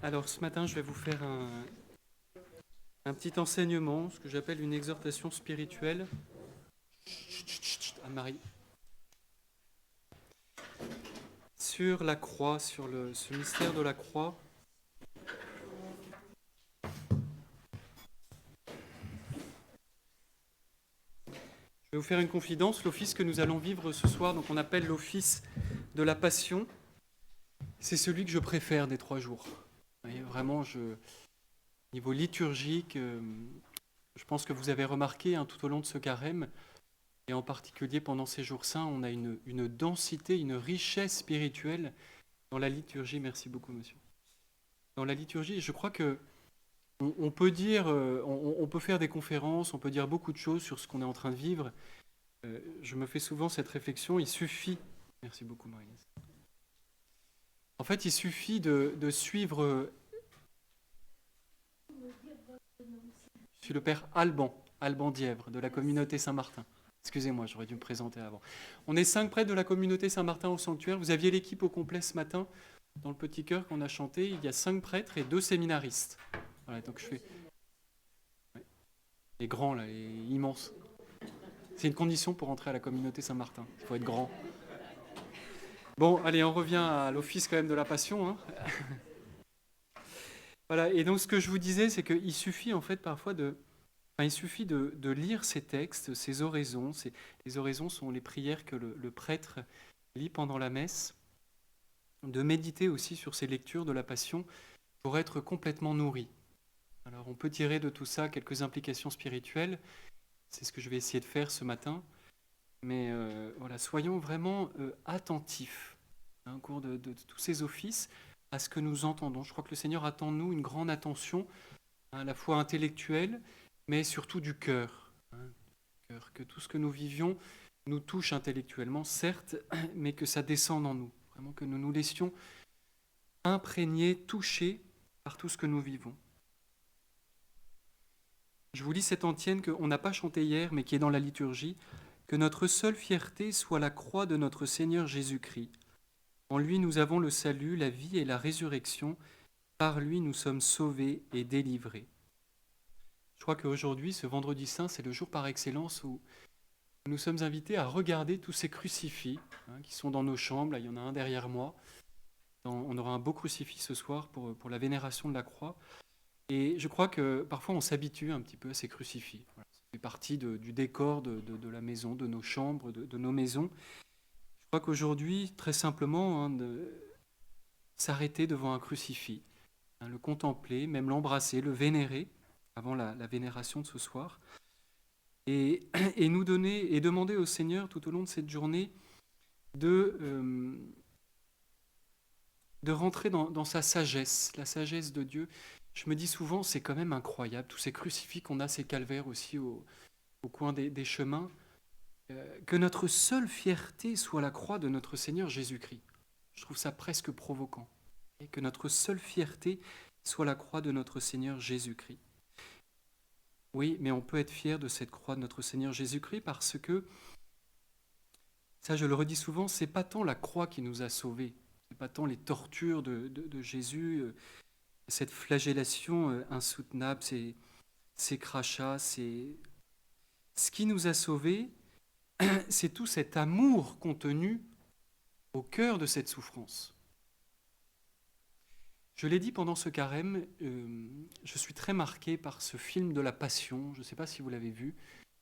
Alors ce matin, je vais vous faire un petit enseignement, ce que j'appelle une exhortation spirituelle. Chut, chut, chut, chut, Anne-Marie. Sur la croix, sur ce mystère de la croix. Je vais vous faire une confidence. L'office que nous allons vivre ce soir, donc on appelle l'office de la Passion, c'est celui que je préfère des 3 jours. Vous voyez, vraiment, niveau liturgique, je pense que vous avez remarqué tout au long de ce carême, et en particulier pendant ces jours saints, on a une densité, une richesse spirituelle dans la liturgie. Merci beaucoup, monsieur. Dans la liturgie, je crois que on peut dire, on peut faire des conférences, on peut dire beaucoup de choses sur ce qu'on est en train de vivre. Je me fais souvent cette réflexion, il suffit, merci beaucoup Marie-Lise. En fait, il suffit de suivre, je suis le père Alban Dièvre, de la communauté Saint-Martin. Excusez-moi, j'aurais dû me présenter avant. On est 5 prêtres de la communauté Saint-Martin au sanctuaire. Vous aviez l'équipe au complet ce matin, dans le petit chœur qu'on a chanté. Il y a 5 prêtres et 2 séminaristes. Voilà, donc je fais... Ouais. Les grands, là, les immenses. C'est une condition pour entrer à la communauté Saint-Martin. Il faut être grand. Bon, allez, on revient à l'office quand même de la Passion. Hein. Voilà, et donc ce que je vous disais, c'est qu'il suffit en fait parfois il suffit de lire ces textes, ces oraisons. Les oraisons sont les prières que le prêtre lit pendant la messe, de méditer aussi sur ces lectures de la Passion pour être complètement nourri. Alors on peut tirer de tout ça quelques implications spirituelles, c'est ce que je vais essayer de faire ce matin, mais voilà, soyons vraiment attentifs au cours de tous ces offices à ce que nous entendons. Je crois que le Seigneur attend de nous une grande attention, à la fois intellectuelle, mais surtout du cœur. Que tout ce que nous vivions nous touche intellectuellement, certes, mais que ça descende en nous. Vraiment que nous nous laissions imprégner, toucher par tout ce que nous vivons. Je vous lis cette antienne qu'on n'a pas chantée hier, mais qui est dans la liturgie. Que notre seule fierté soit la croix de notre Seigneur Jésus-Christ. En lui nous avons le salut, la vie et la résurrection. Par lui nous sommes sauvés et délivrés. Je crois qu'aujourd'hui, ce vendredi saint, c'est le jour par excellence où nous sommes invités à regarder tous ces crucifix qui sont dans nos chambres. Là, il y en a un derrière moi. On aura un beau crucifix ce soir pour la vénération de la croix. Et je crois que parfois on s'habitue un petit peu à ces crucifix. Voilà, ça fait partie du décor de la maison, de nos chambres, de nos maisons. Je crois qu'aujourd'hui, très simplement, de s'arrêter devant un crucifix, le contempler, même l'embrasser, le vénérer, avant la vénération de ce soir, et nous donner et demander au Seigneur tout au long de cette journée de rentrer dans sa sagesse, la sagesse de Dieu. Je me dis souvent, c'est quand même incroyable, tous ces crucifix qu'on a, ces calvaires aussi au coin des chemins, que notre seule fierté soit la croix de notre Seigneur Jésus-Christ. Je trouve ça presque provoquant. Et que notre seule fierté soit la croix de notre Seigneur Jésus-Christ. Oui, mais on peut être fier de cette croix de notre Seigneur Jésus-Christ parce que, ça je le redis souvent, c'est pas tant la croix qui nous a sauvés, c'est pas tant les tortures de Jésus, cette flagellation insoutenable, ces crachats, ce qui nous a sauvés, c'est tout cet amour contenu au cœur de cette souffrance. Je l'ai dit pendant ce carême, je suis très marqué par ce film de la Passion, je ne sais pas si vous l'avez vu,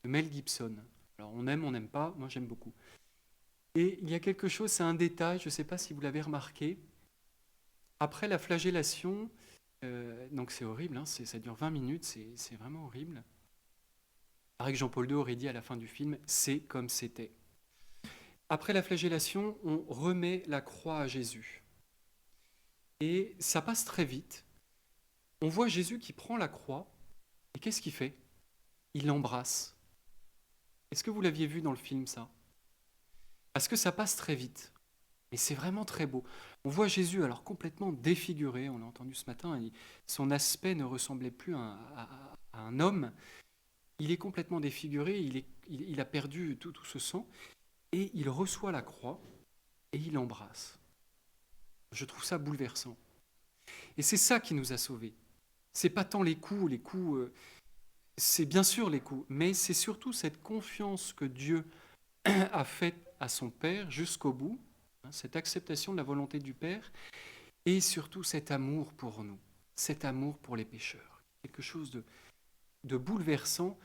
de Mel Gibson. Alors on aime, on n'aime pas, moi j'aime beaucoup. Et il y a quelque chose, c'est un détail, je ne sais pas si vous l'avez remarqué, après la flagellation, donc c'est horrible, ça dure 20 minutes, c'est vraiment horrible. Il paraît que Jean-Paul II aurait dit à la fin du film, c'est comme c'était. Après la flagellation, on remet la croix à Jésus. Et ça passe très vite. On voit Jésus qui prend la croix, et qu'est-ce qu'il fait? Il l'embrasse. Est-ce que vous l'aviez vu dans le film, ça? Parce que ça passe très vite. Et c'est vraiment très beau. On voit Jésus alors complètement défiguré, on l'a entendu ce matin, son aspect ne ressemblait plus à un homme. Il est complètement défiguré, il a perdu tout ce sang, et il reçoit la croix, et il l'embrasse. Je trouve ça bouleversant. Et c'est ça qui nous a sauvés. C'est pas tant les coups, c'est bien sûr les coups, mais c'est surtout cette confiance que Dieu a faite à son Père jusqu'au bout, cette acceptation de la volonté du Père, et surtout cet amour pour nous, cet amour pour les pécheurs. Quelque chose de bouleversant,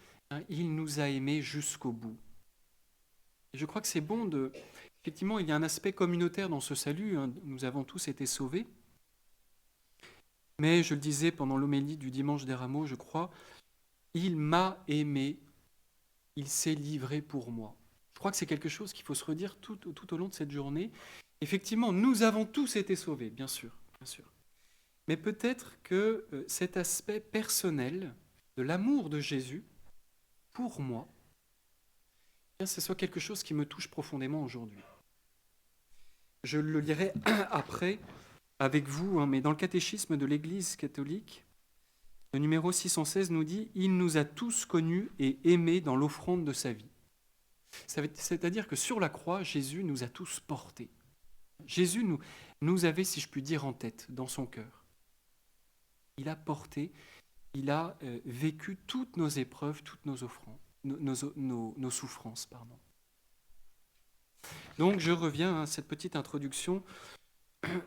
il nous a aimés jusqu'au bout. Et je crois que c'est bon de... Effectivement, il y a un aspect communautaire dans ce salut, nous avons tous été sauvés, mais je le disais pendant l'homélie du dimanche des Rameaux, je crois, il m'a aimé, il s'est livré pour moi. Je crois que c'est quelque chose qu'il faut se redire tout au long de cette journée. Effectivement, nous avons tous été sauvés, bien sûr, bien sûr. Mais peut-être que cet aspect personnel de l'amour de Jésus pour moi, bien, ce soit quelque chose qui me touche profondément aujourd'hui. Je le lirai après avec vous, mais dans le catéchisme de l'Église catholique, le numéro 616 nous dit « Il nous a tous connus et aimés dans l'offrande de sa vie ». C'est-à-dire que sur la croix, Jésus nous a tous portés. Jésus nous avait, si je puis dire, en tête, dans son cœur. Il a porté, il a vécu toutes nos épreuves, toutes nos offrandes, nos souffrances. Pardon. Donc je reviens à cette petite introduction.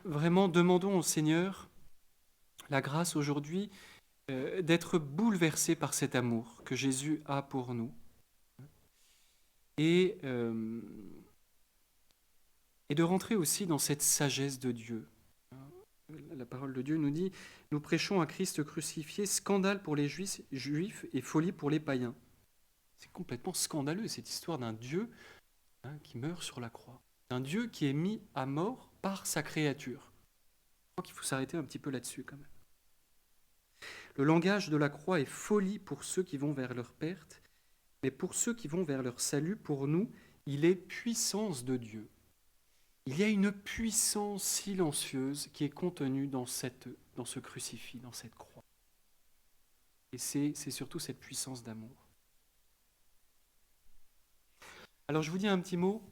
Vraiment, demandons au Seigneur la grâce aujourd'hui d'être bouleversés par cet amour que Jésus a pour nous. Et de rentrer aussi dans cette sagesse de Dieu. La parole de Dieu nous dit « Nous prêchons un Christ crucifié, scandale pour les Juifs et folie pour les païens. » C'est complètement scandaleux, cette histoire d'un Dieu qui meurt sur la croix. D'un Dieu qui est mis à mort par sa créature. Je crois qu'il faut s'arrêter un petit peu là-dessus quand même. Le langage de la croix est folie pour ceux qui vont vers leur perte, mais pour ceux qui vont vers leur salut, pour nous, il est puissance de Dieu. Il y a une puissance silencieuse qui est contenue dans ce crucifix, dans cette croix. Et c'est surtout cette puissance d'amour. Alors je vous dis un petit mot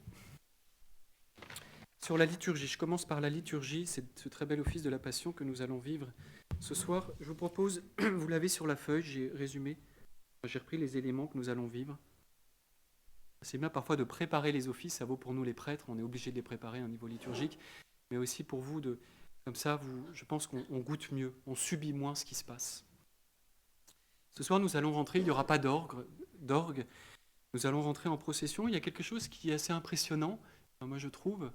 sur la liturgie. Je commence par la liturgie, c'est ce très bel office de la Passion que nous allons vivre ce soir. Je vous propose, vous l'avez sur la feuille, j'ai résumé, j'ai repris les éléments que nous allons vivre. C'est bien parfois de préparer les offices, ça vaut pour nous les prêtres, on est obligé de les préparer au niveau liturgique, mais aussi pour vous, comme ça, je pense qu'on goûte mieux, on subit moins ce qui se passe. Ce soir, nous allons rentrer, il n'y aura pas d'orgue, nous allons rentrer en procession. Il y a quelque chose qui est assez impressionnant, moi je trouve,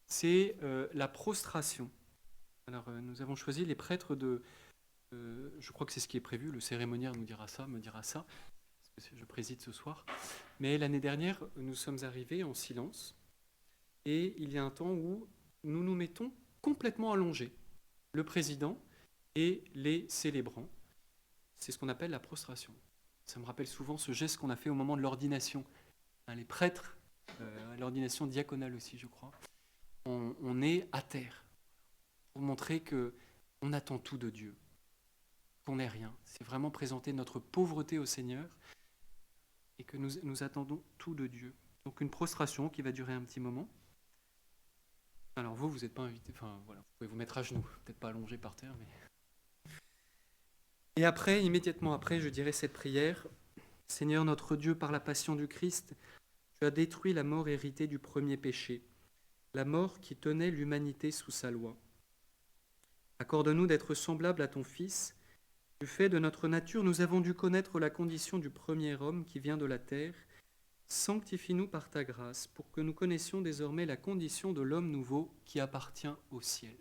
c'est la prostration. Alors, nous avons choisi les prêtres je crois que c'est ce qui est prévu, le cérémoniaire me dira ça, parce que je préside ce soir. Mais l'année dernière, nous sommes arrivés en silence, et il y a un temps où nous nous mettons complètement allongés, le président et les célébrants. C'est ce qu'on appelle la prostration. Ça me rappelle souvent ce geste qu'on a fait au moment de l'ordination. Les prêtres, à l'ordination diaconale aussi, je crois, on est à terre pour montrer qu'on attend tout de Dieu, qu'on n'est rien. C'est vraiment présenter notre pauvreté au Seigneur et que nous attendons tout de Dieu. Donc une prostration qui va durer un petit moment. Alors vous n'êtes pas invité, enfin voilà, vous pouvez vous mettre à genoux, peut-être pas allongé par terre, mais... Et après, immédiatement après, je dirai cette prière. Seigneur notre Dieu, par la passion du Christ, tu as détruit la mort héritée du premier péché, la mort qui tenait l'humanité sous sa loi. Accorde-nous d'être semblables à ton Fils. Du fait de notre nature, nous avons dû connaître la condition du premier homme qui vient de la terre. Sanctifie-nous par ta grâce, pour que nous connaissions désormais la condition de l'homme nouveau qui appartient au ciel.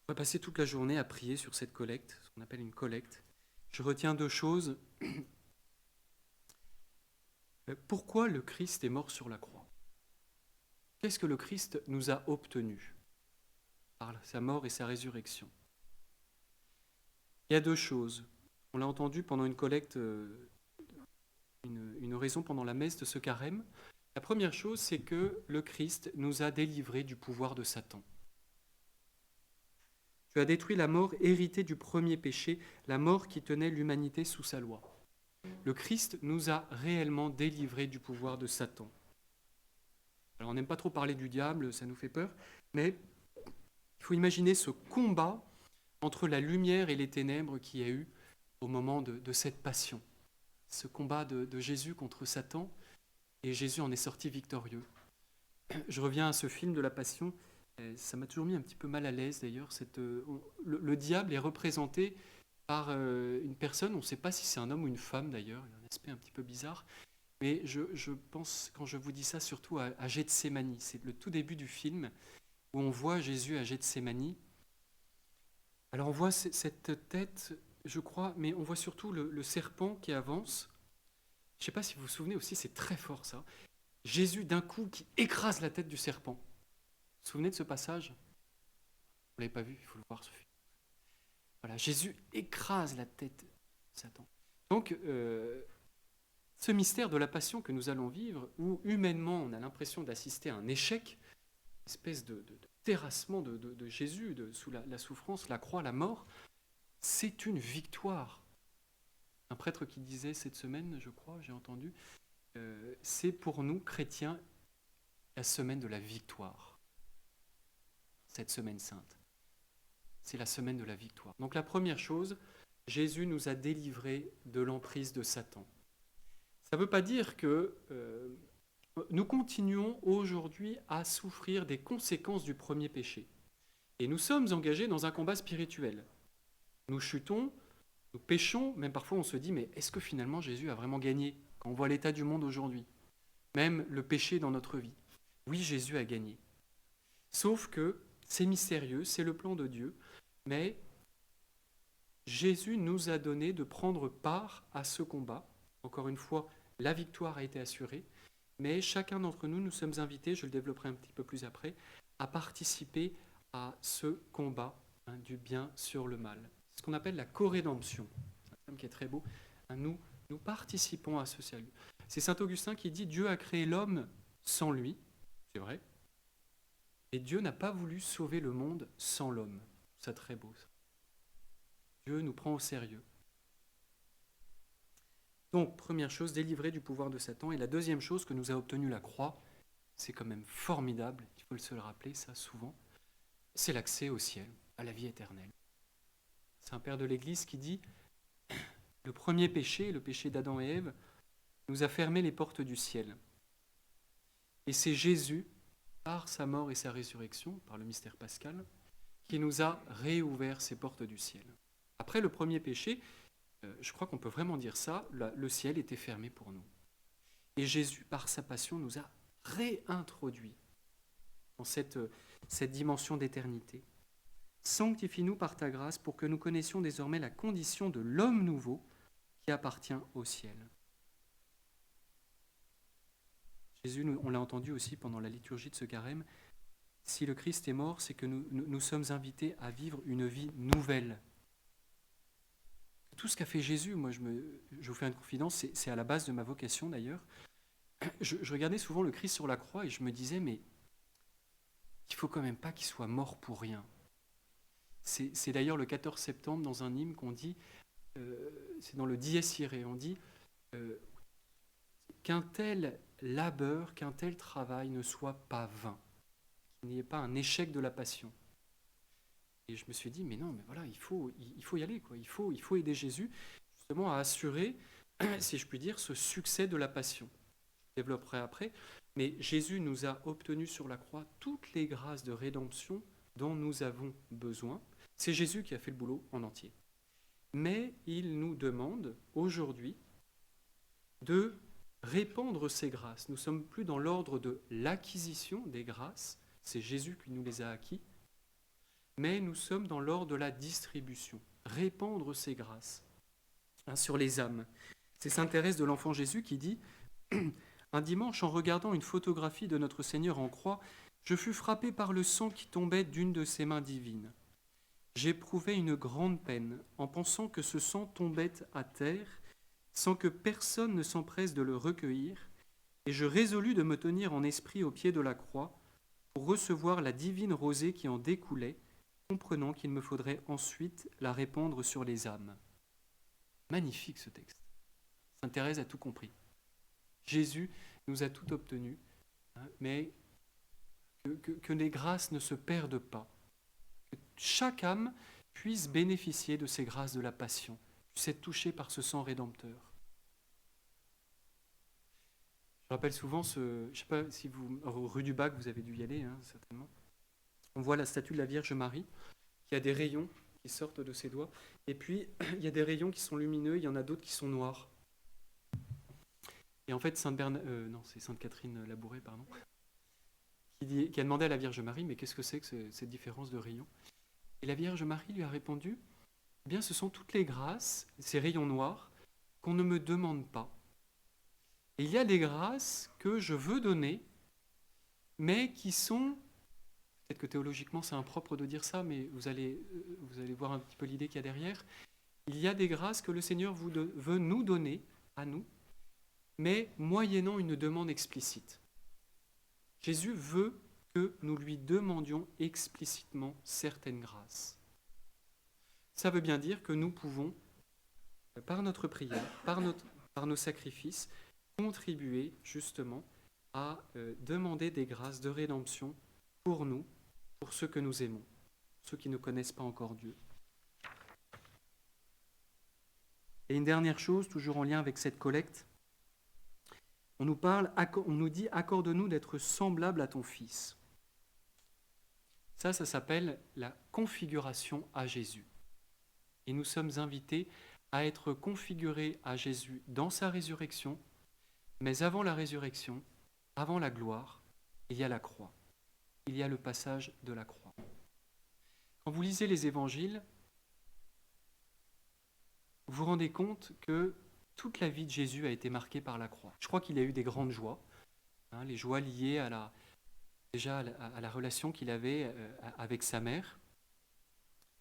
On va passer toute la journée à prier sur cette collecte, ce qu'on appelle une collecte. Je retiens deux choses. Pourquoi le Christ est mort sur la croix ? Qu'est-ce que le Christ nous a obtenu par sa mort et sa résurrection ? Il y a deux choses. On l'a entendu pendant une collecte, une oraison pendant la messe de ce carême. La première chose, c'est que le Christ nous a délivrés du pouvoir de Satan. Tu as détruit la mort héritée du premier péché, la mort qui tenait l'humanité sous sa loi. Le Christ nous a réellement délivrés du pouvoir de Satan. Alors on n'aime pas trop parler du diable, ça nous fait peur, mais Il faut imaginer ce combat entre la lumière et les ténèbres qu'il y a eu au moment de cette passion. Ce combat de Jésus contre Satan, et Jésus en est sorti victorieux. Je reviens à ce film de la Passion, ça m'a toujours mis un petit peu mal à l'aise d'ailleurs. Le diable est représenté par une personne, on ne sait pas si c'est un homme ou une femme d'ailleurs, il y a un aspect un petit peu bizarre, mais je pense, quand je vous dis ça, surtout à Gethsémani. C'est le tout début du film où on voit Jésus à Gethsémani. Alors on voit cette tête, je crois, mais on voit surtout le serpent qui avance. Je ne sais pas si vous vous souvenez aussi, c'est très fort ça. Jésus d'un coup qui écrase la tête du serpent. Vous vous souvenez de ce passage? Vous ne l'avez pas vu, il faut le voir ce film. Voilà, Jésus écrase la tête de Satan. Donc, ce mystère de la passion que nous allons vivre, où humainement on a l'impression d'assister à un échec, une espèce de terrassement de Jésus sous la souffrance, la croix, la mort, c'est une victoire. Un prêtre qui disait cette semaine, je crois, j'ai entendu, c'est pour nous, chrétiens, la semaine de la victoire. Cette semaine sainte. C'est la semaine de la victoire. Donc la première chose, Jésus nous a délivrés de l'emprise de Satan. Ça ne veut pas dire que nous continuons aujourd'hui à souffrir des conséquences du premier péché. Et nous sommes engagés dans un combat spirituel. Nous chutons, nous péchons, même parfois on se dit, mais est-ce que finalement Jésus a vraiment gagné quand on voit l'état du monde aujourd'hui? Même le péché dans notre vie. Oui, Jésus a gagné. Sauf que c'est mystérieux, c'est le plan de Dieu, mais Jésus nous a donné de prendre part à ce combat. Encore une fois, la victoire a été assurée, mais chacun d'entre nous, nous sommes invités, je le développerai un petit peu plus après, à participer à ce combat du bien sur le mal. C'est ce qu'on appelle la co-rédemption. C'est un terme qui est très beau. Nous participons à ce salut. C'est saint Augustin qui dit « Dieu a créé l'homme sans lui », c'est vrai, et Dieu n'a pas voulu sauver le monde sans l'homme. C'est très beau, ça. Dieu nous prend au sérieux. Donc, première chose, délivré du pouvoir de Satan. Et la deuxième chose que nous a obtenu la croix, c'est quand même formidable, il faut se le rappeler, ça souvent, c'est l'accès au ciel, à la vie éternelle. C'est un père de l'Église qui dit « Le premier péché, le péché d'Adam et Ève, nous a fermé les portes du ciel. Et c'est Jésus, par sa mort et sa résurrection, par le mystère pascal, qui nous a réouvert ces portes du ciel. » Après le premier péché, je crois qu'on peut vraiment dire ça, le ciel était fermé pour nous. Et Jésus, par sa passion, nous a réintroduits dans cette dimension d'éternité. Sanctifie-nous par ta grâce pour que nous connaissions désormais la condition de l'homme nouveau qui appartient au ciel. Jésus, on l'a entendu aussi pendant la liturgie de ce carême, si le Christ est mort, c'est que nous sommes invités à vivre une vie nouvelle. Tout ce qu'a fait Jésus, moi je vous fais une confidence, c'est à la base de ma vocation d'ailleurs. Je regardais souvent le Christ sur la croix et je me disais, mais il ne faut quand même pas qu'il soit mort pour rien. C'est d'ailleurs le 14 septembre dans un hymne qu'on dit, c'est dans le Dies Irae, on dit qu'un tel labeur, qu'un tel travail ne soit pas vain, qu'il n'y ait pas un échec de la passion. Et je me suis dit, mais non, mais voilà, il faut y aller, quoi. Il faut aider Jésus justement à assurer, si je puis dire, ce succès de la passion. Je développerai après, mais Jésus nous a obtenu sur la croix toutes les grâces de rédemption dont nous avons besoin. C'est Jésus qui a fait le boulot en entier. Mais il nous demande aujourd'hui de répandre ces grâces. Nous ne sommes plus dans l'ordre de l'acquisition des grâces, c'est Jésus qui nous les a acquis, mais nous sommes dans l'ordre de la distribution, répandre ces grâces sur les âmes. C'est saint Thérèse de l'Enfant Jésus qui dit « Un dimanche, en regardant une photographie de notre Seigneur en croix, je fus frappé par le sang qui tombait d'une de ses mains divines. J'éprouvais une grande peine en pensant que ce sang tombait à terre sans que personne ne s'empresse de le recueillir, et je résolus de me tenir en esprit au pied de la croix pour recevoir la divine rosée qui en découlait, comprenant qu'il me faudrait ensuite la répandre sur les âmes. » Magnifique ce texte. Sainte Thérèse a tout compris. Jésus nous a tout obtenu, mais que les grâces ne se perdent pas. que chaque âme puisse bénéficier de ces grâces de la passion, puisse être touchée par ce sang rédempteur. Je rappelle souvent je ne sais pas si rue du Bac, vous avez dû y aller, hein, certainement. On voit la statue de la Vierge Marie, qui a des rayons qui sortent de ses doigts. Et puis, il y a des rayons qui sont lumineux, il y en a d'autres qui sont noirs. Et en fait, c'est Sainte Catherine Labouré, pardon, qui a demandé à la Vierge Marie, mais qu'est-ce que c'est que cette différence de rayons? Et la Vierge Marie lui a répondu, eh bien, ce sont toutes les grâces, ces rayons noirs, qu'on ne me demande pas. Et il y a des grâces que je veux donner, mais qui sont, peut-être que théologiquement c'est impropre de dire ça, mais vous allez voir un petit peu l'idée qu'il y a derrière. Il y a des grâces que le Seigneur veut nous donner, à nous, mais moyennant une demande explicite. Jésus veut que nous lui demandions explicitement certaines grâces. Ça veut bien dire que nous pouvons, par notre prière, par nos sacrifices, contribuer justement à demander des grâces de rédemption pour nous, pour ceux que nous aimons, ceux qui ne connaissent pas encore Dieu. Et une dernière chose, toujours en lien avec cette collecte, on nous dit « accorde-nous d'être semblable à ton Fils ». Ça s'appelle la configuration à Jésus. Et nous sommes invités à être configurés à Jésus dans sa résurrection, mais avant la résurrection, avant la gloire, il y a la croix. Il y a le passage de la croix. Quand vous lisez les évangiles, vous vous rendez compte que toute la vie de Jésus a été marquée par la croix. Je crois qu'il a eu des grandes joies, les joies liées à la relation qu'il avait avec sa mère.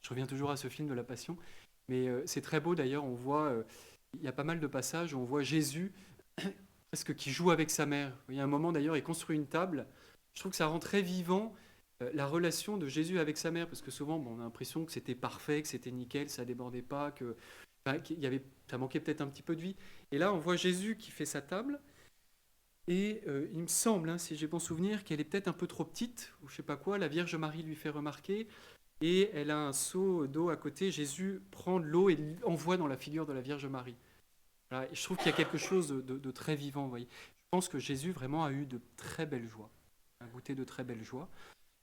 Je reviens toujours à ce film de la Passion, mais c'est très beau d'ailleurs, on voit, il y a pas mal de passages où on voit Jésus presque qui joue avec sa mère. Il y a un moment d'ailleurs, il construit une table. Je trouve que ça rend très vivant la relation de Jésus avec sa mère, parce que souvent on a l'impression que c'était parfait, que c'était nickel, ça débordait pas, ça manquait peut-être un petit peu de vie. Et là, on voit Jésus qui fait sa table, et il me semble, si j'ai bon souvenir, qu'elle est peut-être un peu trop petite, ou je sais pas quoi, la Vierge Marie lui fait remarquer, et elle a un seau d'eau à côté, Jésus prend de l'eau et l'envoie dans la figure de la Vierge Marie. Voilà, et je trouve qu'il y a quelque chose de très vivant, vous voyez. Je pense que Jésus vraiment a eu de très belles joies, a goûté de très belles joies.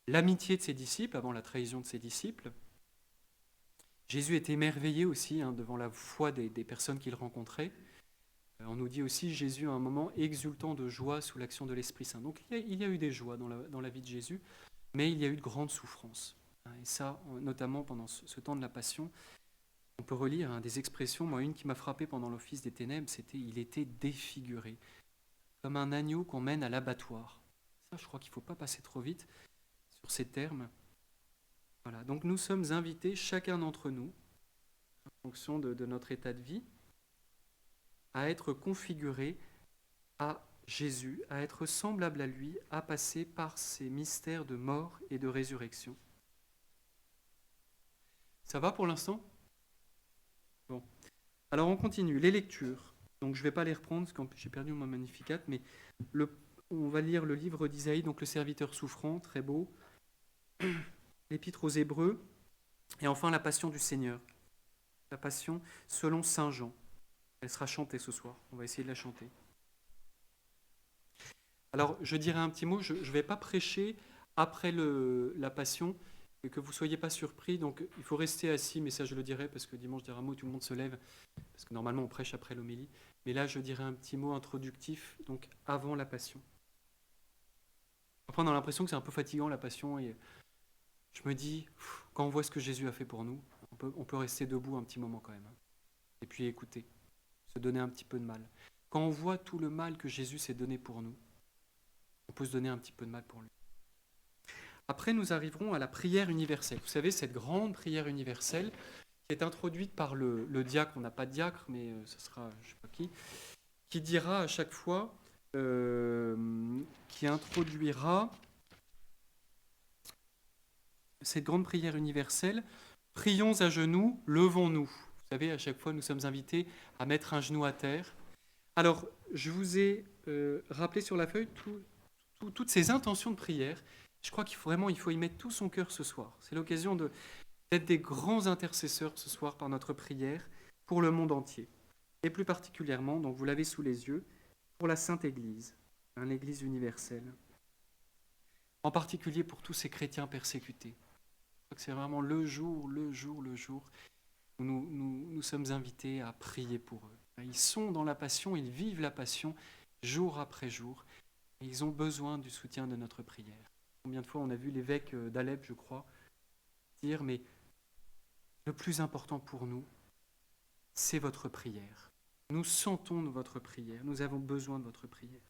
L'amitié de ses disciples, avant la trahison de ses disciples. Jésus était émerveillé aussi devant la foi des personnes qu'il rencontrait. On nous dit aussi Jésus à un moment exultant de joie sous l'action de l'Esprit Saint. Donc il y a eu des joies dans la vie de Jésus, mais il y a eu de grandes souffrances. Et ça, notamment pendant ce temps de la Passion, on peut relire des expressions. Moi, une qui m'a frappé pendant l'office des ténèbres, c'était « il était défiguré », comme un agneau qu'on mène à l'abattoir. Ça, je crois qu'il ne faut pas passer trop vite sur ces termes. Voilà. Donc nous sommes invités, chacun d'entre nous, en fonction de notre état de vie, à être configurés à Jésus, à être semblable à lui, à passer par ces mystères de mort et de résurrection. Ça va pour l'instant ? Bon. Alors on continue. Les lectures. Donc je ne vais pas les reprendre parce que j'ai perdu mon Magnificat, mais on va lire le livre d'Isaïe, donc le serviteur souffrant, très beau. L'Épître aux Hébreux, et enfin la Passion du Seigneur. La Passion selon Saint Jean. Elle sera chantée ce soir. On va essayer de la chanter. Alors, je dirais un petit mot. Je ne vais pas prêcher après la Passion, et que vous ne soyez pas surpris. Donc, il faut rester assis, mais ça, je le dirai, parce que dimanche des Rameaux, tout le monde se lève, parce que normalement, on prêche après l'homélie. Mais là, je dirais un petit mot introductif, donc avant la Passion. Après, on a l'impression que c'est un peu fatigant, la Passion, et je me dis, quand on voit ce que Jésus a fait pour nous, on peut rester debout un petit moment quand même. Et puis écouter, se donner un petit peu de mal. Quand on voit tout le mal que Jésus s'est donné pour nous, on peut se donner un petit peu de mal pour lui. Après, nous arriverons à la prière universelle. Vous savez, cette grande prière universelle qui est introduite par le diacre, on n'a pas de diacre, mais ce sera je ne sais pas qui dira à chaque fois, qui introduira cette grande prière universelle. Prions à genoux, levons-nous. Vous savez, à chaque fois, nous sommes invités à mettre un genou à terre. Alors, je vous ai rappelé sur la feuille toutes ces intentions de prière Je crois il faut y mettre tout son cœur ce soir. C'est l'occasion d'être des grands intercesseurs ce soir par notre prière pour le monde entier. Et plus particulièrement, donc vous l'avez sous les yeux, pour la Sainte Église, l'Église universelle. En particulier pour tous ces chrétiens persécutés. Je crois que c'est vraiment le jour où nous sommes invités à prier pour eux. Ils sont dans la passion, ils vivent la passion jour après jour. Et ils ont besoin du soutien de notre prière. Combien de fois on a vu l'évêque d'Alep, je crois, dire, mais le plus important pour nous, c'est votre prière. Nous sentons votre prière, nous avons besoin de votre prière.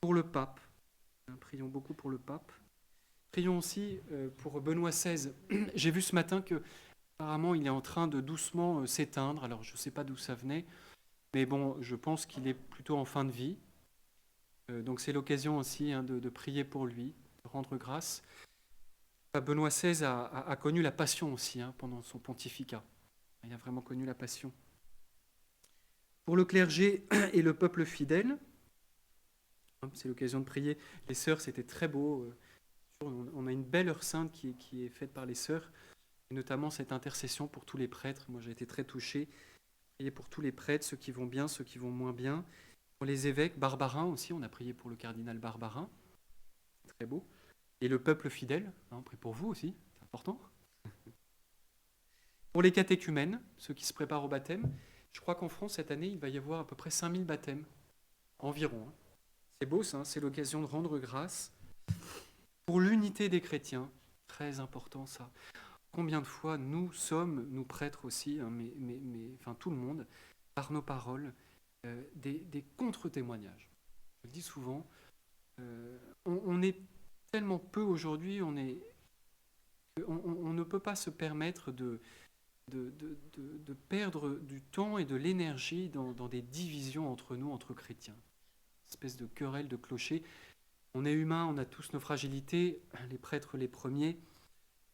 Pour le pape, prions beaucoup pour le pape. Prions aussi pour Benoît XVI. J'ai vu ce matin que apparemment il est en train de doucement s'éteindre, alors je ne sais pas d'où ça venait, mais bon, je pense qu'il est plutôt en fin de vie. Donc c'est l'occasion aussi de prier pour lui, de rendre grâce. Benoît XVI a connu la passion aussi pendant son pontificat. Il a vraiment connu la passion. Pour le clergé et le peuple fidèle, c'est l'occasion de prier. Les sœurs, c'était très beau. On a une belle heure sainte qui est faite par les sœurs, et notamment cette intercession pour tous les prêtres. Moi, j'ai été très touché. Prier pour tous les prêtres, ceux qui vont bien, ceux qui vont moins bien. Pour les évêques, Barbarin aussi, on a prié pour le cardinal Barbarin. C'est très beau. Et le peuple fidèle, on prie pour vous aussi, c'est important. Pour les catéchumènes, ceux qui se préparent au baptême, je crois qu'en France, cette année, il va y avoir à peu près 5000 baptêmes, environ. C'est beau ça, c'est l'occasion de rendre grâce. Pour l'unité des chrétiens, très important ça. Combien de fois nous sommes, nous prêtres aussi, enfin tout le monde, par nos paroles, des contre-témoignages. Je le dis souvent, on est tellement peu aujourd'hui, on ne peut pas se permettre de perdre du temps et de l'énergie dans des divisions entre nous, entre chrétiens. Une espèce de querelle de clocher. On est humain, on a tous nos fragilités, les prêtres les premiers,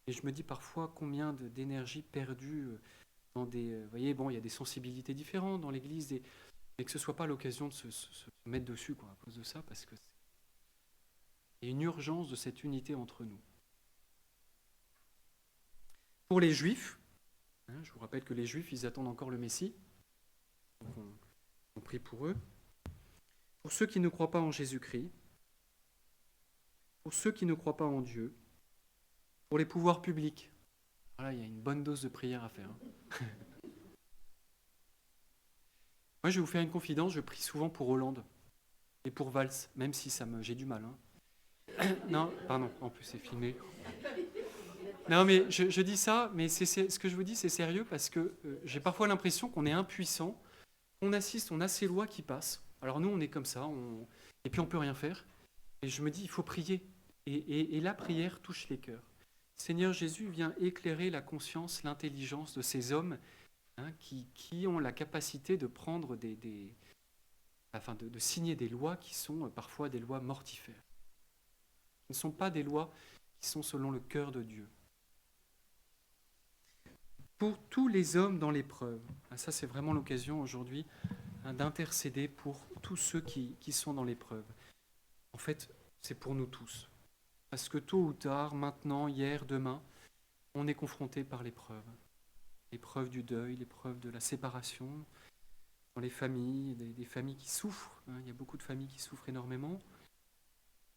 et je me dis parfois combien d'énergie perdue dans des... Vous voyez, bon, il y a des sensibilités différentes dans l'Église, mais que ce ne soit pas l'occasion de se mettre dessus à cause de ça, parce que il y a une urgence de cette unité entre nous. Pour les Juifs, je vous rappelle que les Juifs, ils attendent encore le Messie, donc on prie pour eux. Pour ceux qui ne croient pas en Jésus-Christ, pour ceux qui ne croient pas en Dieu, pour les pouvoirs publics. Voilà, il y a une bonne dose de prière à faire. Moi, je vais vous faire une confidence, je prie souvent pour Hollande et pour Valls, même si j'ai du mal. Non, pardon, en plus c'est filmé. Non, mais je dis ça, mais ce que je vous dis, c'est sérieux parce que j'ai parfois l'impression qu'on est impuissant, on assiste, on a ces lois qui passent. Alors nous, on est comme ça, et puis on peut rien faire. Et je me dis, il faut prier. Et la prière touche les cœurs. Seigneur Jésus vient éclairer la conscience, l'intelligence de ces hommes qui ont la capacité de prendre de signer des lois qui sont parfois des lois mortifères. Ce ne sont pas des lois qui sont selon le cœur de Dieu. Pour tous les hommes dans l'épreuve, ça c'est vraiment l'occasion aujourd'hui d'intercéder pour tous ceux qui sont dans l'épreuve. En fait, c'est pour nous tous. Parce que tôt ou tard, maintenant, hier, demain, on est confronté par l'épreuve. L'épreuve du deuil, l'épreuve de la séparation, dans les familles, des familles qui souffrent. Il y a beaucoup de familles qui souffrent énormément.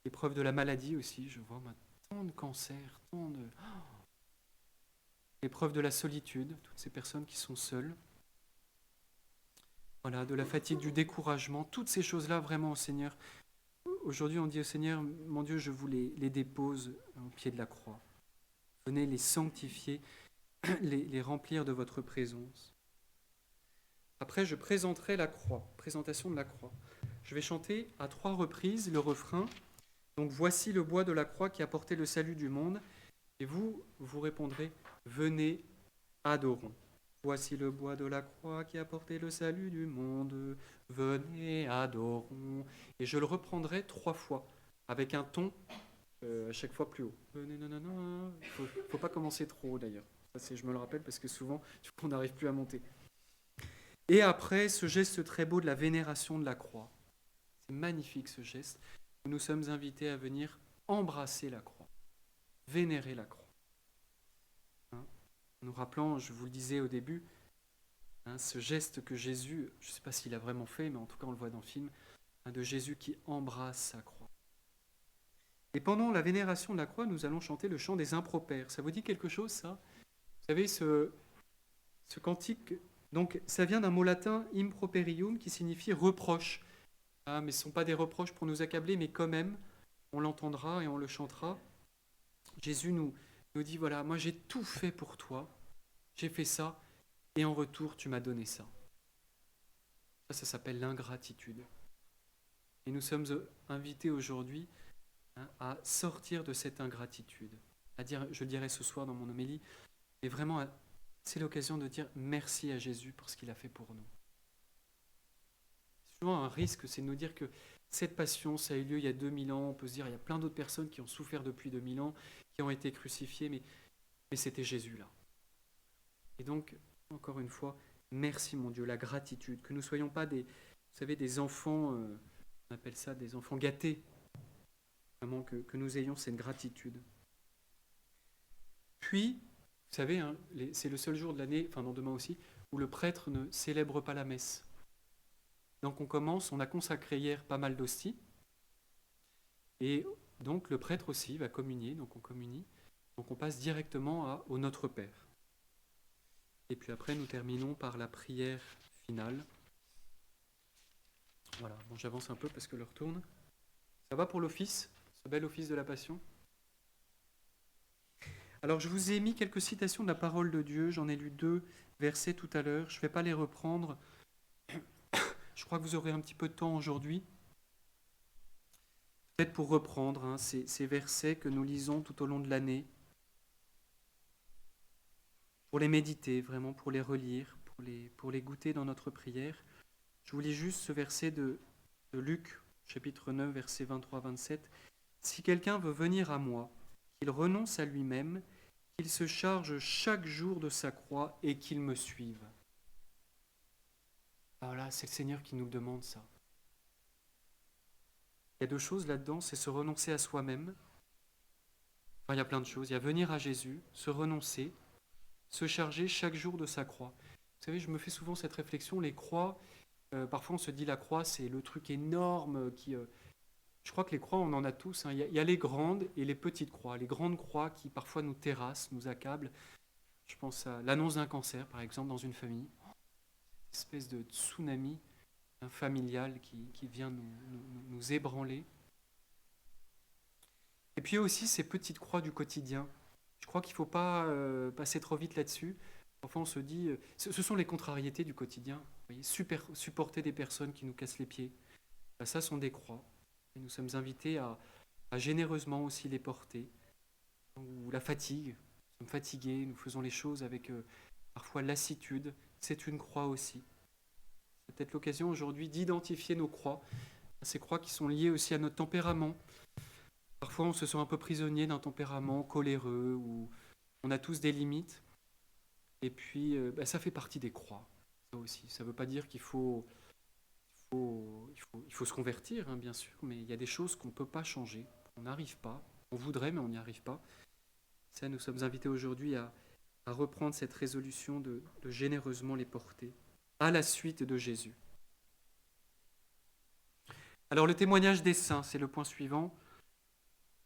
L'épreuve de la maladie aussi, je vois tant de cancers, l'épreuve de la solitude, toutes ces personnes qui sont seules. Voilà, de la fatigue, du découragement, toutes ces choses-là, vraiment, au Seigneur. Aujourd'hui, on dit au Seigneur, mon Dieu, je vous les dépose au pied de la croix. Venez les sanctifier, les remplir de votre présence. Après, je présenterai la croix, présentation de la croix. Je vais chanter à 3 reprises le refrain. Donc, voici le bois de la croix qui a porté le salut du monde. Et vous répondrez, venez, adorons. Voici le bois de la croix qui a porté le salut du monde. Venez, adorons. Et je le reprendrai 3 fois, avec un ton à chaque fois plus haut. Venez, nanana. Faut pas commencer trop haut d'ailleurs. Ça, je me le rappelle parce que souvent, on n'arrive plus à monter. Et après, ce geste très beau de la vénération de la croix. C'est magnifique ce geste. Nous sommes invités à venir embrasser la croix, vénérer la croix. Hein. Nous rappelant, je vous le disais au début, hein, ce geste que Jésus, je ne sais pas s'il a vraiment fait, mais en tout cas on le voit dans le film, hein, de Jésus qui embrasse sa croix. Et pendant la vénération de la croix, nous allons chanter le chant des impropères. Ça vous dit quelque chose, ça? Vous savez, ce cantique, donc ça vient d'un mot latin improperium qui signifie reproche. Ah, mais ce ne sont pas des reproches pour nous accabler, mais quand même, on l'entendra et on le chantera. Jésus nous dit, voilà, moi j'ai tout fait pour toi, j'ai fait ça, et en retour, tu m'as donné ça. Ça s'appelle l'ingratitude. Et nous sommes invités aujourd'hui, hein, à sortir de cette ingratitude. À dire, je le dirai ce soir dans mon homélie, mais vraiment, c'est l'occasion de dire merci à Jésus pour ce qu'il a fait pour nous. C'est souvent un risque, c'est de nous dire que cette passion, ça a eu lieu il y a 2000 ans. On peut se dire, il y a plein d'autres personnes qui ont souffert depuis 2000 ans, qui ont été crucifiées, mais c'était Jésus là. Et donc, encore une fois, merci mon Dieu, la gratitude, que nous ne soyons pas vous savez, des enfants, on appelle ça des enfants gâtés, vraiment que nous ayons cette gratitude. Puis, vous savez, hein, c'est le seul jour de l'année, enfin dans demain aussi, où le prêtre ne célèbre pas la messe. Donc on a consacré hier pas mal d'hosties, et donc le prêtre aussi va communier, donc on communie, donc on passe directement au Notre Père. Et puis après, nous terminons par la prière finale. Voilà, bon, j'avance un peu parce que l'heure tourne. Ça va pour l'office, ce bel office de la Passion? Alors, je vous ai mis quelques citations de la parole de Dieu. J'en ai lu 2 versets tout à l'heure. Je ne vais pas les reprendre. Je crois que vous aurez un petit peu de temps aujourd'hui. Peut-être pour reprendre, hein, ces versets que nous lisons tout au long de l'année. Pour les méditer, vraiment, pour les relire, pour les goûter dans notre prière. Je vous lis juste ce verset de Luc, chapitre 9, versets 23-27. « Si quelqu'un veut venir à moi, qu'il renonce à lui-même, qu'il se charge chaque jour de sa croix et qu'il me suive. » Alors là, c'est le Seigneur qui nous demande ça. Il y a 2 choses là-dedans, c'est se renoncer à soi-même. Enfin, il y a plein de choses. Il y a venir à Jésus, se renoncer, se charger chaque jour de sa croix. Vous savez, je me fais souvent cette réflexion, les croix, parfois on se dit la croix, c'est le truc énorme qui... Je crois que les croix, on en a tous. Hein. Il y a les grandes et les petites croix. Les grandes croix qui parfois nous terrassent, nous accablent. Je pense à l'annonce d'un cancer, par exemple, dans une famille. Une espèce de tsunami familial qui vient nous ébranler. Et puis aussi ces petites croix du quotidien. Je crois qu'il ne faut pas passer trop vite là-dessus. Parfois on se dit, ce sont les contrariétés du quotidien. Vous voyez, supporter des personnes qui nous cassent les pieds. Ben, ça sont des croix. Et nous sommes invités à généreusement aussi les porter. Ou la fatigue. Nous sommes fatigués, nous faisons les choses avec parfois lassitude. C'est une croix aussi. C'est peut-être l'occasion aujourd'hui d'identifier nos croix. Ces croix qui sont liées aussi à notre tempérament. Parfois on se sent un peu prisonnier d'un tempérament coléreux, où on a tous des limites. Et puis ça fait partie des croix. Ça aussi. Ça ne veut pas dire qu'il faut se convertir, hein, bien sûr, mais il y a des choses qu'on ne peut pas changer. On n'arrive pas. On voudrait, mais on n'y arrive pas. Ça, nous sommes invités aujourd'hui à reprendre cette résolution de généreusement les porter à la suite de Jésus. Alors le témoignage des saints, c'est le point suivant.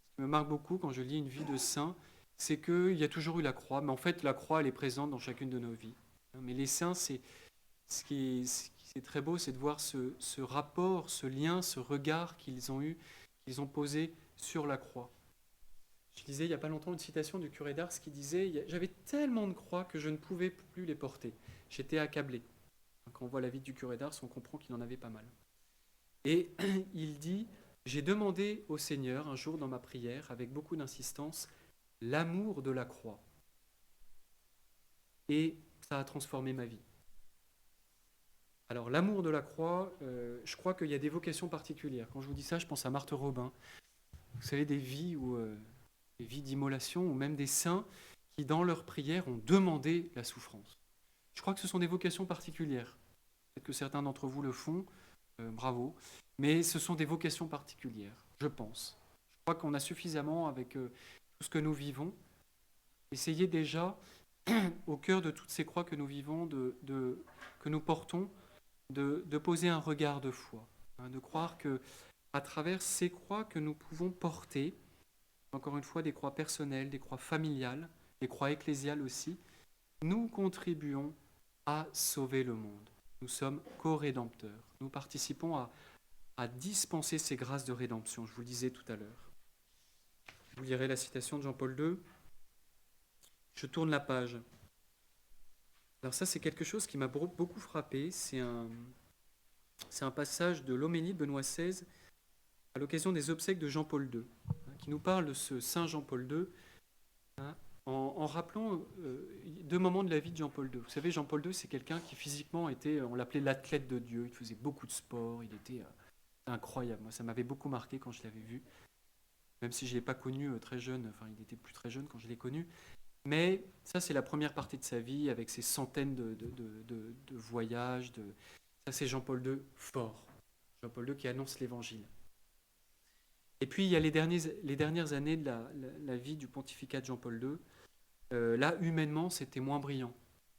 Ce qui me marque beaucoup quand je lis une vie de saint, c'est qu'il y a toujours eu la croix, mais en fait la croix elle est présente dans chacune de nos vies. Mais les saints, c'est ce qui est très beau, c'est de voir ce rapport, ce lien, ce regard qu'ils ont eu, qu'ils ont posé sur la croix. Je lisais il n'y a pas longtemps une citation du curé d'Ars qui disait « J'avais tellement de croix que je ne pouvais plus les porter. J'étais accablé. » Quand on voit la vie du curé d'Ars, on comprend qu'il en avait pas mal. Et il dit « J'ai demandé au Seigneur un jour dans ma prière, avec beaucoup d'insistance, l'amour de la croix. Et ça a transformé ma vie. » Alors, l'amour de la croix, je crois qu'il y a des vocations particulières. Quand je vous dis ça, je pense à Marthe Robin. Vous savez, des vies d'immolation, ou même des saints qui, dans leur prière, ont demandé la souffrance. Je crois que ce sont des vocations particulières. Peut-être que certains d'entre vous le font, bravo. Mais ce sont des vocations particulières, je pense. crois qu'on a suffisamment avec tout ce que nous vivons. Essayez déjà, au cœur de toutes ces croix que nous vivons, que nous portons, de poser un regard de foi, hein, de croire que à travers ces croix que nous pouvons porter, encore une fois des croix personnelles, des croix familiales, des croix ecclésiales aussi, nous contribuons à sauver le monde. Nous sommes co-rédempteurs. Nous participons à dispenser ces grâces de rédemption, je vous le disais tout à l'heure. Vous lirez la citation de Jean-Paul II. Je tourne la page. Alors ça, c'est quelque chose qui m'a beaucoup frappé. C'est un passage de l'homélie de Benoît XVI à l'occasion des obsèques de Jean-Paul II, hein, qui nous parle de ce Saint Jean-Paul II, hein, en rappelant deux moments de la vie de Jean-Paul II. Vous savez, Jean-Paul II, c'est quelqu'un qui physiquement était, on l'appelait l'athlète de Dieu, il faisait beaucoup de sport, il était incroyable. Moi, ça m'avait beaucoup marqué quand je l'avais vu, même si je ne l'ai pas connu très jeune, enfin il était plus très jeune quand je l'ai connu. Mais ça, c'est la première partie de sa vie, avec ses centaines de voyages. Ça, c'est Jean-Paul II fort. Jean-Paul II qui annonce l'Évangile. Et puis, il y a les dernières années de la vie du pontificat de Jean-Paul II. Là, humainement, c'était moins brillant.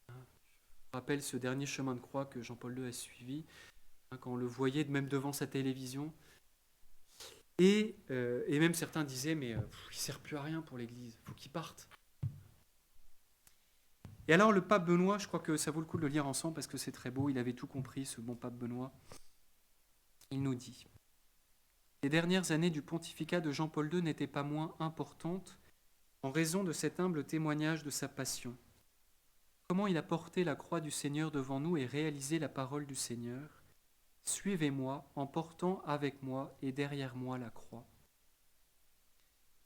Je rappelle ce dernier chemin de croix que Jean-Paul II a suivi, hein, quand on le voyait même devant sa télévision. Et même certains disaient, mais il ne sert plus à rien pour l'Église, il faut qu'il parte. Et alors le pape Benoît, je crois que ça vaut le coup de le lire ensemble parce que c'est très beau, il avait tout compris, ce bon pape Benoît. Il nous dit: les dernières années du pontificat de Jean-Paul II n'étaient pas moins importantes en raison de cet humble témoignage de sa passion. Comment il a porté la croix du Seigneur devant nous et réalisé la parole du Seigneur: suivez-moi en portant avec moi et derrière moi la croix.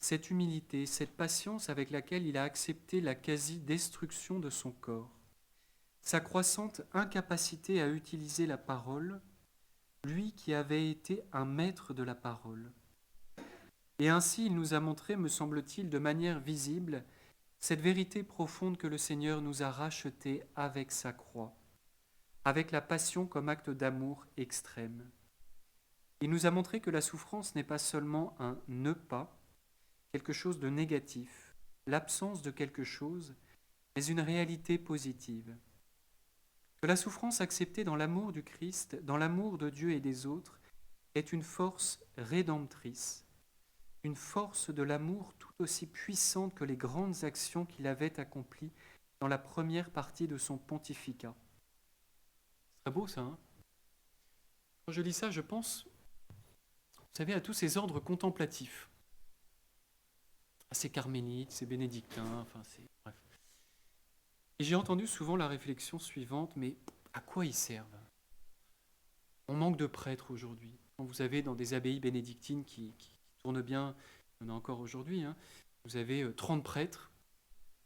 Cette humilité, cette patience avec laquelle il a accepté la quasi-destruction de son corps, sa croissante incapacité à utiliser la parole, lui qui avait été un maître de la parole. Et ainsi il nous a montré, me semble-t-il, de manière visible, cette vérité profonde que le Seigneur nous a rachetée avec sa croix, avec la passion comme acte d'amour extrême. Il nous a montré que la souffrance n'est pas seulement un ne pas, quelque chose de négatif, l'absence de quelque chose, mais une réalité positive. Que la souffrance acceptée dans l'amour du Christ, dans l'amour de Dieu et des autres, est une force rédemptrice, une force de l'amour tout aussi puissante que les grandes actions qu'il avait accomplies dans la première partie de son pontificat. C'est très beau ça, hein? Quand je lis ça, je pense, vous savez, à tous ces ordres contemplatifs, à ces carmélites, ces bénédictins, enfin c'est... Bref. Et j'ai entendu souvent la réflexion suivante, mais à quoi ils servent? On manque de prêtres aujourd'hui. Quand vous avez dans des abbayes bénédictines qui tournent bien, il y en a encore aujourd'hui, hein, vous avez 30 prêtres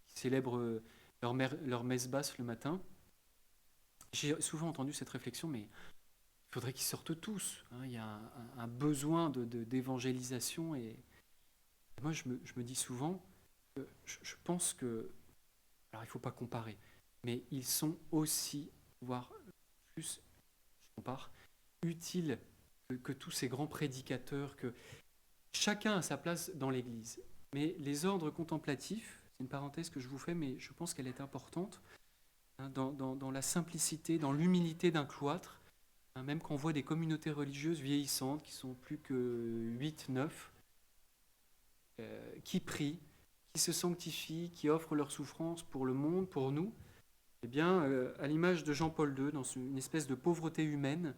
qui célèbrent leur messe basse le matin. J'ai souvent entendu cette réflexion, mais il faudrait qu'ils sortent tous, hein. Il y a un besoin d'évangélisation. Et moi, je me dis souvent, je pense que, alors il ne faut pas comparer, mais ils sont aussi, voire plus, je compare, utiles que tous ces grands prédicateurs, que chacun a sa place dans l'Église. Mais les ordres contemplatifs, c'est une parenthèse que je vous fais, mais je pense qu'elle est importante, hein, dans la simplicité, dans l'humilité d'un cloître, hein, même quand on voit des communautés religieuses vieillissantes, qui sont plus que 8, 9, qui prient, qui se sanctifient, qui offrent leur souffrance pour le monde, pour nous, eh bien, à l'image de Jean-Paul II, dans une espèce de pauvreté humaine,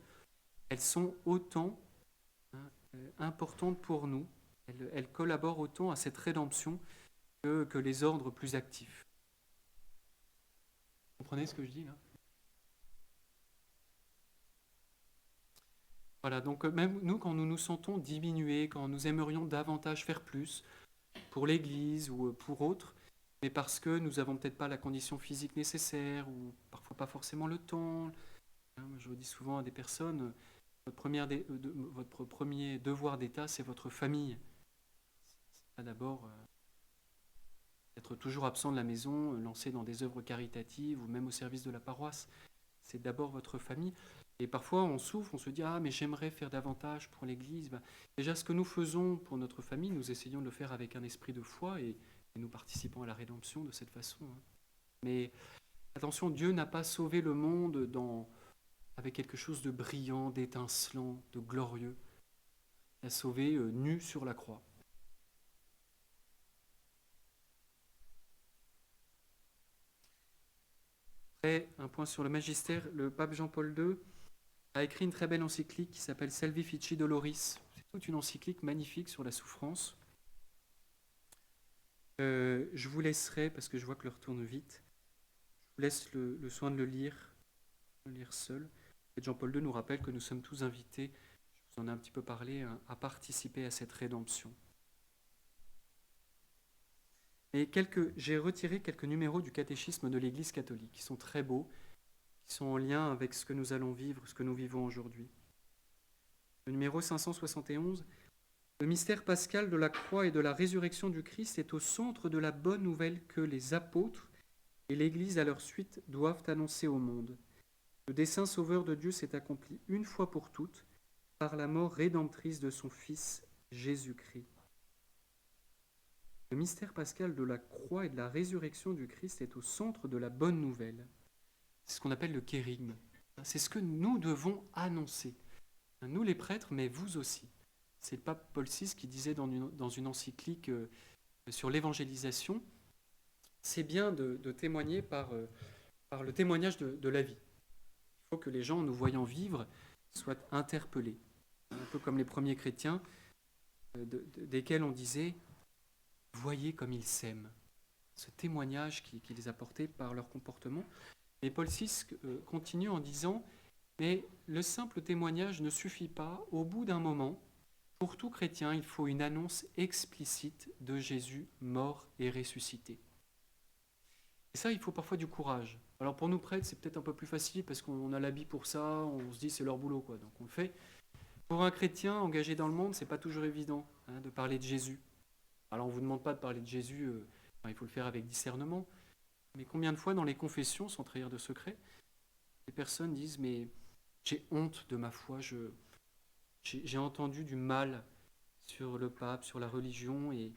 elles sont autant, hein, importantes pour nous. Elles collaborent autant à cette rédemption que les ordres plus actifs. Vous comprenez ce que je dis là? Voilà, donc même nous, quand nous nous sentons diminués, quand nous aimerions davantage faire plus pour l'Église ou pour autres, mais parce que nous n'avons peut-être pas la condition physique nécessaire ou parfois pas forcément le temps. Hein, je vous dis souvent à des personnes, votre premier devoir d'État, c'est votre famille. C'est pas d'abord être toujours absent de la maison, lancé dans des œuvres caritatives ou même au service de la paroisse. c'est d'abord votre famille. Et parfois, on souffre, on se dit, ah, mais j'aimerais faire davantage pour l'Église. Ben, déjà, ce que nous faisons pour notre famille, nous essayons de le faire avec un esprit de foi et nous participons à la rédemption de cette façon. Hein. Mais attention, Dieu n'a pas sauvé le monde avec quelque chose de brillant, d'étincelant, de glorieux. Il a sauvé nu sur la croix. Après, un point sur le magistère, le pape Jean-Paul II a écrit une très belle encyclique qui s'appelle Salvifici Doloris. C'est toute une encyclique magnifique sur la souffrance. Je vous laisserai, parce que je vois que l'heure tourne vite, je vous laisse le soin de le lire seul. Et Jean-Paul II nous rappelle que nous sommes tous invités, je vous en ai un petit peu parlé, à participer à cette rédemption. Et j'ai retiré quelques numéros du catéchisme de l'Église catholique, qui sont très beaux, qui sont en lien avec ce que nous allons vivre, ce que nous vivons aujourd'hui. Le numéro 571, le mystère pascal de la croix et de la résurrection du Christ est au centre de la bonne nouvelle que les apôtres et l'Église à leur suite doivent annoncer au monde. Le dessein sauveur de Dieu s'est accompli une fois pour toutes par la mort rédemptrice de son Fils Jésus-Christ. Le mystère pascal de la croix et de la résurrection du Christ est au centre de la bonne nouvelle. C'est ce qu'on appelle le kérigme. C'est ce que nous devons annoncer. Nous les prêtres, mais vous aussi. C'est le pape Paul VI qui disait dans une encyclique sur l'évangélisation, c'est bien de témoigner par le témoignage de la vie. Il faut que les gens, en nous voyant vivre, soient interpellés. Un peu comme les premiers chrétiens, desquels on disait « Voyez comme ils s'aiment ». Ce témoignage qu'ils apportaient par leur comportement. Et Paul VI continue en disant « Mais le simple témoignage ne suffit pas. Au bout d'un moment, pour tout chrétien, il faut une annonce explicite de Jésus mort et ressuscité. » Et ça, il faut parfois du courage. Alors pour nous prêtres, c'est peut-être un peu plus facile parce qu'on a l'habit pour ça, on se dit c'est leur boulot, quoi. Donc on le fait. Pour un chrétien engagé dans le monde, c'est pas toujours évident de parler de Jésus. Alors on ne vous demande pas de parler de Jésus, il faut le faire avec discernement. Mais combien de fois dans les confessions, sans trahir de secret, les personnes disent mais j'ai honte de ma foi, j'ai entendu du mal sur le pape, sur la religion et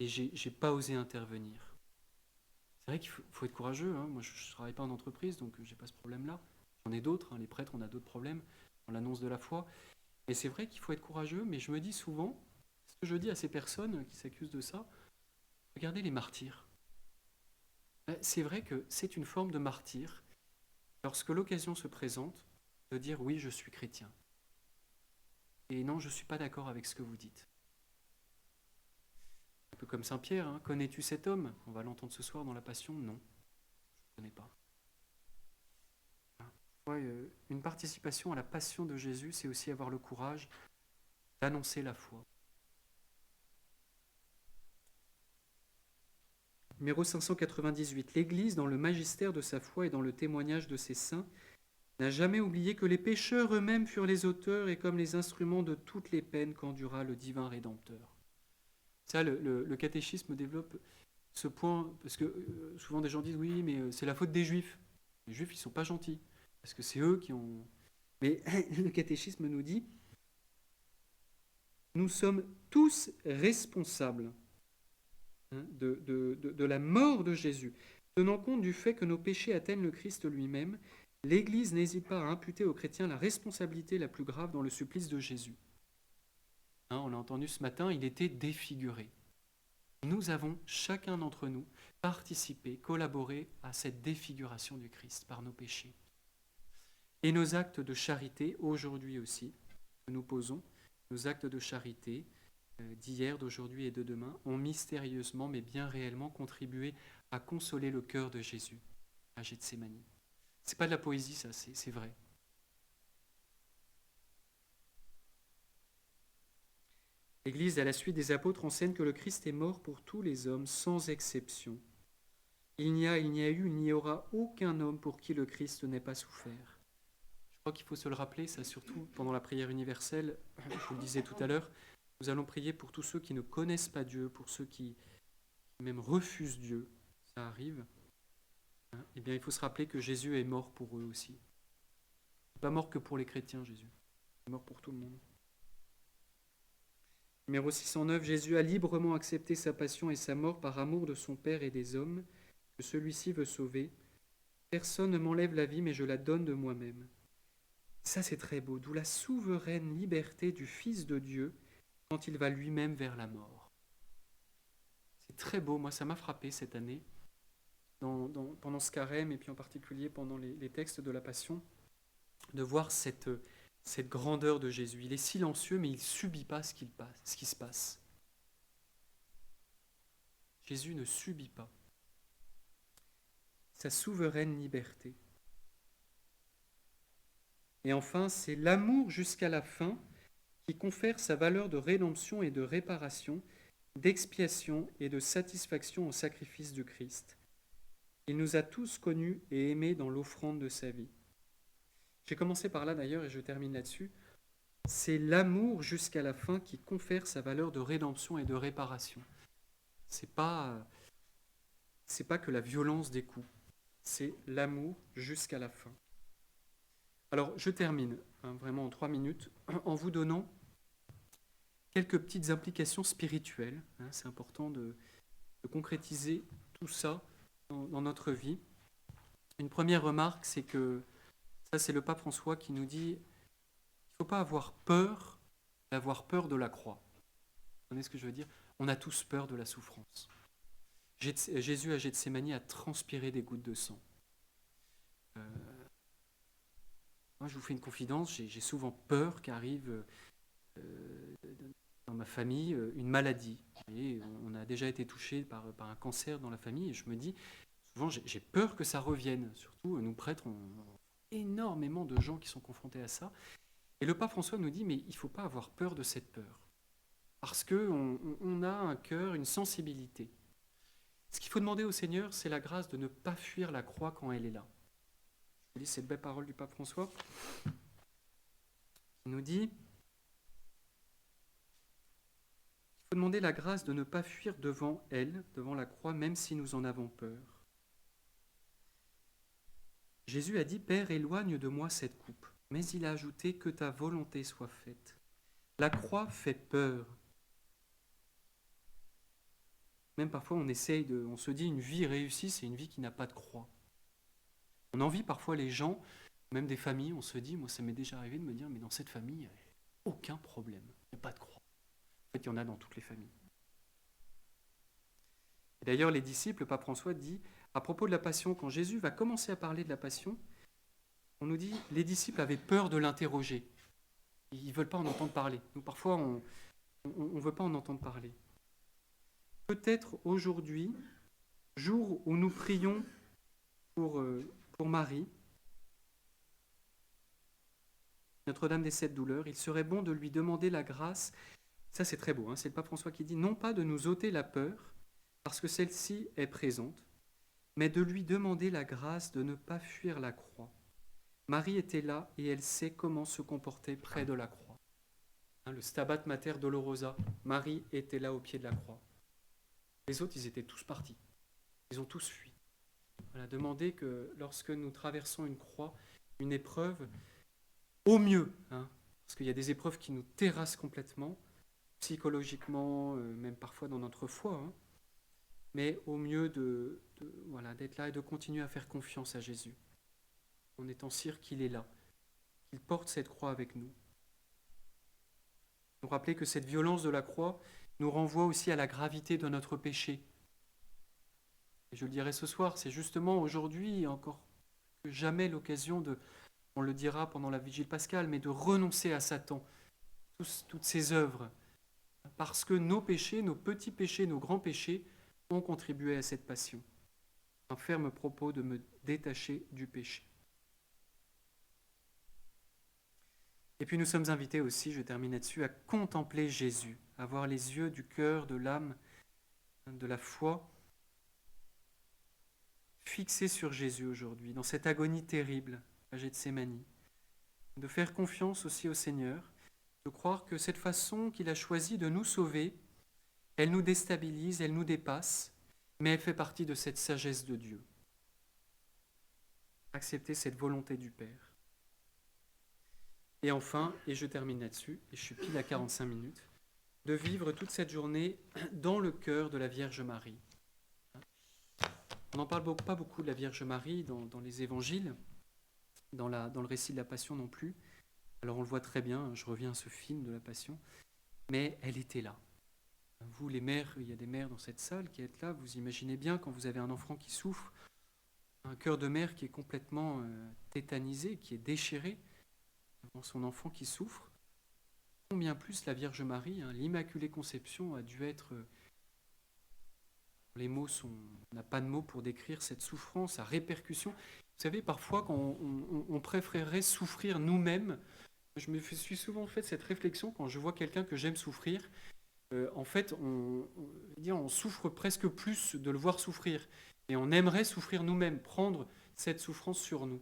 j'ai pas osé intervenir. C'est vrai qu'il faut être courageux. Hein. Moi, je ne travaille pas en entreprise, donc je n'ai pas ce problème-là. J'en ai d'autres. Hein. Les prêtres, on a d'autres problèmes dans l'annonce de la foi. Et c'est vrai qu'il faut être courageux, mais je me dis souvent, ce que je dis à ces personnes qui s'accusent de ça, regardez les martyrs. C'est vrai que c'est une forme de martyr lorsque l'occasion se présente de dire oui, je suis chrétien. Et non, je ne suis pas d'accord avec ce que vous dites. Un peu comme Saint Pierre, hein. Connais-tu cet homme? On va l'entendre ce soir dans la Passion. Non, je ne connais pas. Une participation à la Passion de Jésus, c'est aussi avoir le courage d'annoncer la foi. Numéro 598. L'Église, dans le magistère de sa foi et dans le témoignage de ses saints, n'a jamais oublié que les pécheurs eux-mêmes furent les auteurs et comme les instruments de toutes les peines qu'endura le divin Rédempteur. Ça, le catéchisme développe ce point, parce que souvent des gens disent oui, mais c'est la faute des Juifs. Les Juifs, ils ne sont pas gentils, parce que c'est eux qui ont... Mais le catéchisme nous dit, nous sommes tous responsables de la mort de Jésus. Tenant compte du fait que nos péchés atteignent le Christ lui-même, l'Église n'hésite pas à imputer aux chrétiens la responsabilité la plus grave dans le supplice de Jésus. On l'a entendu ce matin, il était défiguré. Nous avons, chacun d'entre nous, participé, collaboré à cette défiguration du Christ par nos péchés. Et nos actes de charité, aujourd'hui aussi, que nous posons, nos actes de charité d'hier, d'aujourd'hui et de demain, ont mystérieusement, mais bien réellement contribué à consoler le cœur de Jésus à Gethsémani. C'est pas de la poésie, ça, c'est vrai. L'Église, à la suite des apôtres, enseigne que le Christ est mort pour tous les hommes, sans exception. Il n'y a eu, il n'y aura aucun homme pour qui le Christ n'ait pas souffert. Je crois qu'il faut se le rappeler, ça surtout pendant la prière universelle, je vous le disais tout à l'heure, nous allons prier pour tous ceux qui ne connaissent pas Dieu, pour ceux qui même refusent Dieu, ça arrive. hein, eh bien, il faut se rappeler que Jésus est mort pour eux aussi. Il n'est pas mort que pour les chrétiens, Jésus. Il est mort pour tout le monde. Numéro 609, Jésus a librement accepté sa passion et sa mort par amour de son Père et des hommes, que celui-ci veut sauver. Personne ne m'enlève la vie, mais je la donne de moi-même. Ça, c'est très beau, d'où la souveraine liberté du Fils de Dieu quand il va lui-même vers la mort. C'est très beau, moi ça m'a frappé cette année, pendant ce carême et puis en particulier pendant les textes de la Passion, de voir cette grandeur de Jésus. Il est silencieux, mais il ne subit pas ce qui se passe. Jésus ne subit pas. Sa souveraine liberté. Et enfin, c'est l'amour jusqu'à la fin qui confère sa valeur de rédemption et de réparation, d'expiation et de satisfaction au sacrifice du Christ. Il nous a tous connus et aimés dans l'offrande de sa vie. J'ai commencé par là d'ailleurs et je termine là-dessus. C'est l'amour jusqu'à la fin qui confère sa valeur de rédemption et de réparation. C'est pas que la violence des coups, c'est l'amour jusqu'à la fin. Alors je termine vraiment en 3 minutes en vous donnant quelques petites implications spirituelles. C'est important de concrétiser tout ça dans notre vie. Une première remarque, c'est que ça, c'est le pape François qui nous dit qu'il ne faut pas avoir peur de la croix. Vous comprenez ce que je veux dire? On a tous peur de la souffrance. Jésus à Gethsémani a transpiré des gouttes de sang. Moi, je vous fais une confidence, j'ai souvent peur qu'arrive dans ma famille une maladie. Vous voyez, on a déjà été touché par un cancer dans la famille et je me dis, souvent j'ai peur que ça revienne. Surtout, nous prêtres, on énormément de gens qui sont confrontés à ça. Et le pape François nous dit, mais il ne faut pas avoir peur de cette peur. Parce qu'on a un cœur, une sensibilité. Ce qu'il faut demander au Seigneur, c'est la grâce de ne pas fuir la croix quand elle est là. Je vous lis cette belle parole du pape François. Il nous dit, il faut demander la grâce de ne pas fuir devant elle, devant la croix, même si nous en avons peur. Jésus a dit, Père, éloigne de moi cette coupe. Mais il a ajouté, que ta volonté soit faite. La croix fait peur. Même parfois, on se dit, une vie réussie, c'est une vie qui n'a pas de croix. On envie parfois les gens, même des familles, on se dit, moi ça m'est déjà arrivé de me dire, mais dans cette famille, il n'y a aucun problème, il n'y a pas de croix. En fait, il y en a dans toutes les familles. Et d'ailleurs, les disciples, le pape François dit, à propos de la Passion, quand Jésus va commencer à parler de la Passion, on nous dit, les disciples avaient peur de l'interroger. Ils ne veulent pas en entendre parler. Nous, parfois, on ne veut pas en entendre parler. Peut-être aujourd'hui, jour où nous prions pour Marie, Notre-Dame des 7 douleurs, il serait bon de lui demander la grâce, ça c'est très beau, c'est le pape François qui dit, non pas de nous ôter la peur, parce que celle-ci est présente, mais de lui demander la grâce de ne pas fuir la croix. Marie était là et elle sait comment se comporter près de la croix. Le Stabat Mater Dolorosa, Marie était là au pied de la croix. Les autres, ils étaient tous partis. Ils ont tous fui. Voilà, demander que lorsque nous traversons une croix, une épreuve, au mieux, parce qu'il y a des épreuves qui nous terrassent complètement, psychologiquement, même parfois dans notre foi, mais au mieux d'être là et de continuer à faire confiance à Jésus, en étant sûr qu'il est là, qu'il porte cette croix avec nous. Nous rappeler que cette violence de la croix nous renvoie aussi à la gravité de notre péché. Et je le dirai ce soir, c'est justement aujourd'hui encore que jamais l'occasion on le dira pendant la vigile pascale, mais de renoncer à Satan, toutes ses œuvres, parce que nos péchés, nos petits péchés, nos grands péchés ont contribué à cette passion. Un ferme propos de me détacher du péché. Et puis nous sommes invités aussi, je termine là-dessus, à contempler Jésus, à avoir les yeux du cœur, de l'âme, de la foi, fixés sur Jésus aujourd'hui, dans cette agonie terrible à Gethsémani, de faire confiance aussi au Seigneur, de croire que cette façon qu'il a choisi de nous sauver, elle nous déstabilise, elle nous dépasse, mais elle fait partie de cette sagesse de Dieu. accepter cette volonté du Père. Et enfin, et je termine là-dessus, et je suis pile à 45 minutes, de vivre toute cette journée dans le cœur de la Vierge Marie. On n'en parle pas beaucoup de la Vierge Marie dans les évangiles, dans le récit de la Passion non plus. Alors on le voit très bien, je reviens à ce film de la Passion, mais elle était là. Vous, les mères, il y a des mères dans cette salle qui êtes là, vous imaginez bien quand vous avez un enfant qui souffre, un cœur de mère qui est complètement tétanisé, qui est déchiré devant son enfant qui souffre. Combien plus la Vierge Marie, l'Immaculée Conception a dû être... les mots sont... On n'a pas de mots pour décrire cette souffrance, sa répercussion. Vous savez, parfois, quand on préférerait souffrir nous-mêmes, je me suis souvent fait cette réflexion quand je vois quelqu'un que j'aime souffrir. En fait, on souffre presque plus de le voir souffrir. Et on aimerait souffrir nous-mêmes, prendre cette souffrance sur nous.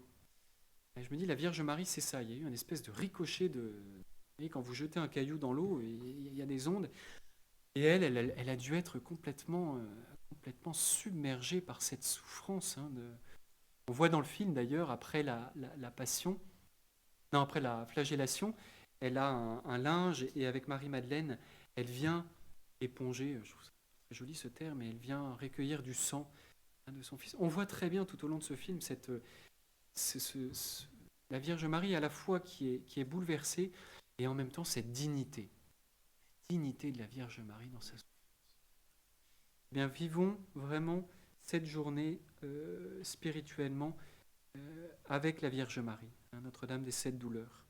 Et je me dis, la Vierge Marie, c'est ça. Il y a eu une espèce de ricochet de... Vous voyez, quand vous jetez un caillou dans l'eau, il y a des ondes. Et elle a dû être complètement submergée par cette souffrance. On voit dans le film, d'ailleurs, après la passion, non, après la flagellation, elle a un linge et avec Marie-Madeleine, elle vient éponger, je trouve ça très joli ce terme, et elle vient recueillir du sang de son fils. On voit très bien tout au long de ce film la Vierge Marie à la fois qui est bouleversée et en même temps cette dignité de la Vierge Marie dans sa souffrance. Eh bien, vivons vraiment cette journée spirituellement avec la Vierge Marie, Notre-Dame des Sept Douleurs.